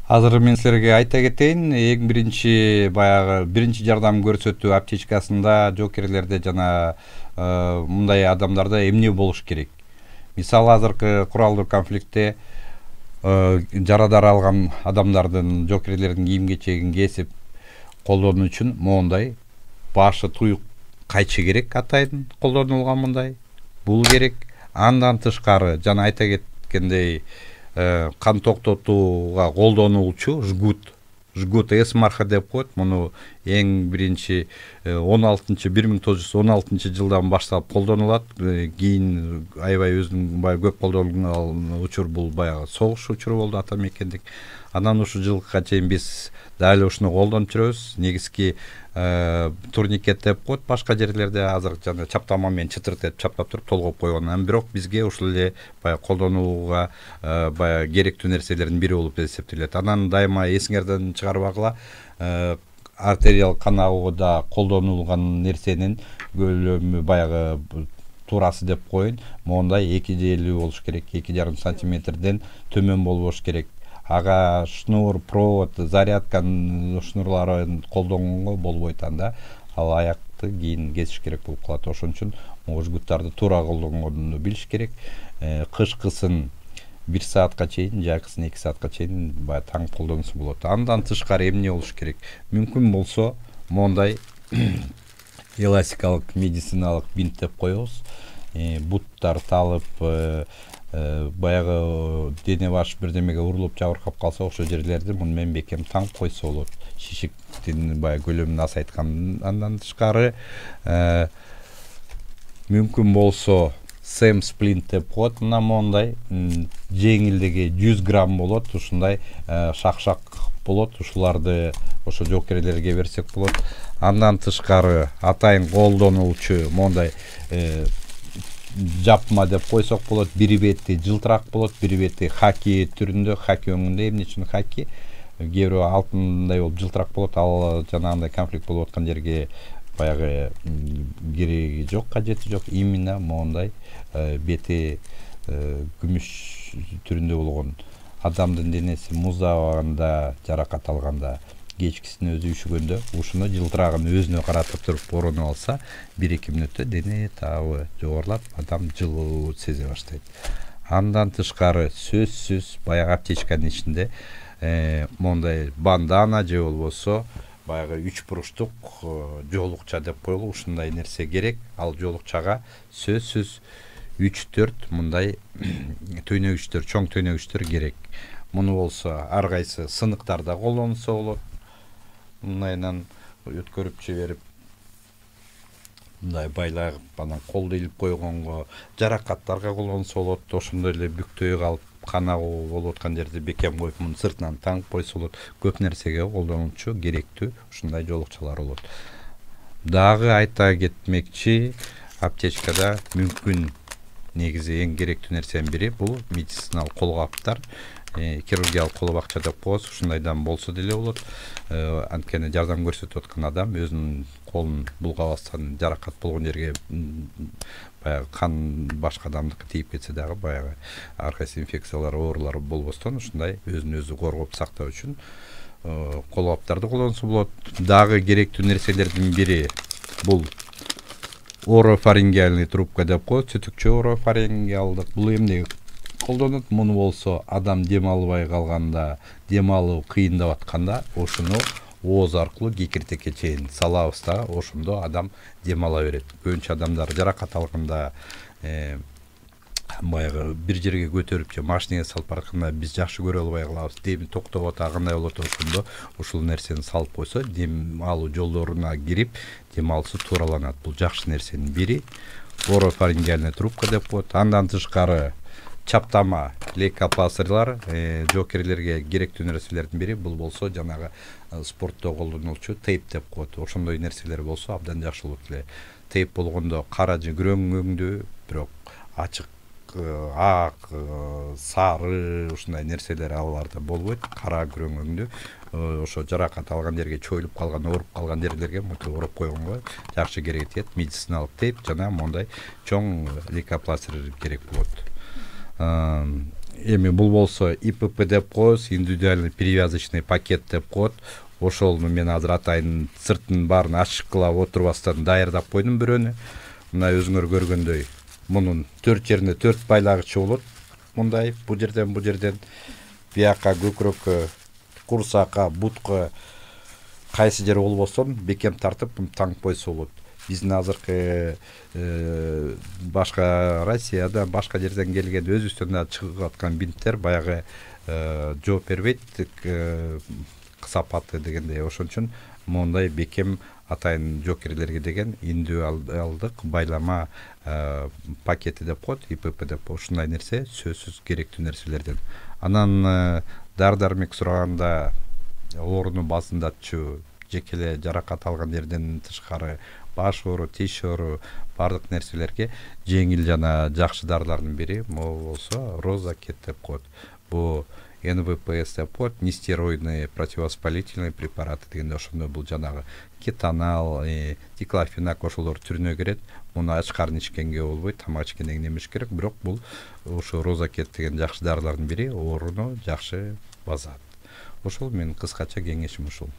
Азыр мен силерге айта кетейин, эң биринчи баягы биринчи жардам көрсөтүү аптечкасында жокерлерде жана мындай адамдарда эмне болуш керек? Мисалы азыркы куралдуу конфликтте жарадар алган адамдардын жокерлердин кийим кечегин кесип колдонуу үчүн моундай башы туюк кайчы керек, атайын колдонулган мындай. Бул керек. Андан тышкары жана айта кеткендей кан токтотууга колдонулчу жгут эс-марка деп коет. Муну эң биринчи 1916 жылдан баштап колдонулат. Кийин аябай өзүнүн көп колдонулган учур бул баягы согуш учуру болду, ата мекендик. Анан ушул жылга чейин биз дали ушуну колдонуп жүрөбүз. Негизги турникет деп коет башка жерлерде, азыр жана чаптама менен чытырт этип чаптап туруп толгоп койгон. Бирок бизге ушул эле баягы колдонууга баягы керектүү нерселердин бири болуп эсептелет. Анан дайыма эсиңерден чыгарбагыла, артериал кан агууда колдонулган нерсенин көлөмү баягы турасы деп коеюн, моундай 2,50 болуш керек, 2,5 сантиметрден төмөн болбош керек. Ага шнур, провод, зарядка шнурларын колдонгонго болбойт анда. Ал аякты кийин кесиш керек болуп калат. Ошон үчүн жгуттарды туура колдонгонду билиш керек. Кышкысын 1 саатка чейин, жайкысын 2 саатка чейин бая таң колдонсо болот. Андан тышкары эмне болуш керек? Мүмкүн болсо моундай эластикалык медициналык бинт деп коебуз. Буттар талып баягы дене баш бирдемеге урулуп жабыркап калса, ошол жерлерди муну менен бекем таңып койсо болот. Шишиктин баягы көлөмүн азайткан. Андан тышкары мүмкүн болсо сэм сплинт деп коет. Мына моундай жеңилдиги 100 грамм болот. Ушундай шак-шак болот. Ушуларды ошо жокерлерге берсек болот. Андан тышкары атайын колдонулчу моундай жапма деп койсок болот. Бири бети жылтырак болот, бири бети хаки түрүндө, хаки өңүндө. Эмне үчүн хаки? Кээ бирөө алтындай болуп жылтырак болот. Ал жанагындай конфликт болуп аткан жерге баягы кереги жок, кажети жок. Именно моундай бети күмүш түрүндө болгон адамдын денеси муздабаганда, жаракат алганда, кечкисин өзү үшүгөндө ушуну жылтырагын өзүнө каратып туруп оронуп алса, 1-2 мүнөттө дене табы жогорулап, адам жылуу сезе баштайт. Андан тышкары сөзсүз баягы аптечканын ичинде моундай бандана же болбосо баягы 3 буруштук жоолукча деп коелу, ушундай нерсе керек. Ал жоолукчага сөзсүз 3-4 мындай төнөгүчтөр, чоң төнөгүчтөр керек. Муну болсо ар кайсы сыныктарда колдонсо болот. Мындайынан өткөрүп жиберип, мындай байлап анан колду илип койгонго, жаракаттарга колдонсо болот. Ошондой эле бүктөй калып, кан агуу болуп аткан жерди бекем коюп, муну сыртынан таңып койсо болот. Көп нерсеге колдонуучу керектүү ушундай жоолукчалар болот. Дагы айта кетмекчи, аптечкада мүмкүн негизи эң керектүү нерсенин бири бул медициналык колгаптар. Хирургиялык колбакча деп коебуз. Ушундайдан болсо деле болот. Анткени жардам көрсөтүп аткан адам өзүнүн колун булгабастан жаракат болгон жерге баягы кан башка адамдыкы тийип кетсе дагы баягы ар кайсы инфекциялар, оорулар болбостон ушундай өзүн өзү коргоп сактоо үчүн колгаптарды колдонсо болот. Дагы керектүү нерселердин бири бул орофарингеальный трубка деп коет. Түтүкчө орофарингеалдык. Бул эмне колдонот? Муну болсо адам дем албай калганда, дем алуу кыйындап атканда, ошону ооз аркылуу кекиртекке чейин салабыз да, ошондо адам дем ала берет. Көбүнчө адамдар жаракат алганда баягы бир жерге көтөрүп же машинеге салып баратканда биз жакшы көрө албай калабыз. Деми токтоп атагандай болот, ошондо ушул нерсени салып койсо, дем алуу жолдоруна кирип, дем алуусу туураланат. Бул жакшы нерсенин бири. Орофарингеальный трубка деп коет. Андан тышкары чаптама лейкопластырлар жокерлерге керектүү нерселердин бири. Бул болсо жанагы спортто колдонулчу тейп деп коет. Ошондой нерселер болсо абдан жакшы болот эле. Тейп болгондо кара же күрөң өңдүү, бирок ачык ак, сары ушундай нерселер аларда болбойт. Кара күрөң өңдүү ошо жаракат алган жерге, чоюлуп калган, ооруп калган жерлерге мынтип ороп койгонго жакшы керек этет. Медициналык тейп жана мондай чоң лейкопластыр керек болот. эми бул болсо ИПП деп коебуз, индивидуальный перевязочный пакет деп коет. Ошолну мен азыр атайын сыртын баарын ачыккылап отурбастан даярдап койдум бирөөнү. Мына өзүңөр көргөндөй мунун 4 жерине 4 байлагычы болот. Мындай бул жерден бияка көкүрөккө, курсакка, бутка кайсы жер болбосун бекем тартып таңып койсо болот. Биздин азыркы башка Россияда, башка жерден келген өзүбүздөн чыгып аткан бинттер баягы жооп бербейт, кысапаты дегендей. Ошон үчүн мондай бекем атайын жокерлерге деген индивидуалдык байлама пакети деп коет, ИПП деп. Ушундай нерсе сөзсүз керектүү нерселерден. Анан дар-дармек сураганда ооруну басындатчу, жекеле жаракат алган жерден тышкары баш оору, тиш оору, бардык нерселерге жеңил жана жакшы дарылардын бири могу болсо Розакет деп коет. Бул НВПС деп коет, нестероидный противовоспалительный препараты дегенде ошондо бул жанагы кетанал, диклофенак ошолор түрүнө кирет. Муну ачкарын ичкенге болбойт, тамак ичкенде эмеш керек, бирок бул ошо Розакет деген жакшы дарылардын бири, ооруну жакшы базат. Ошол менин кыскача кеңешим ушул.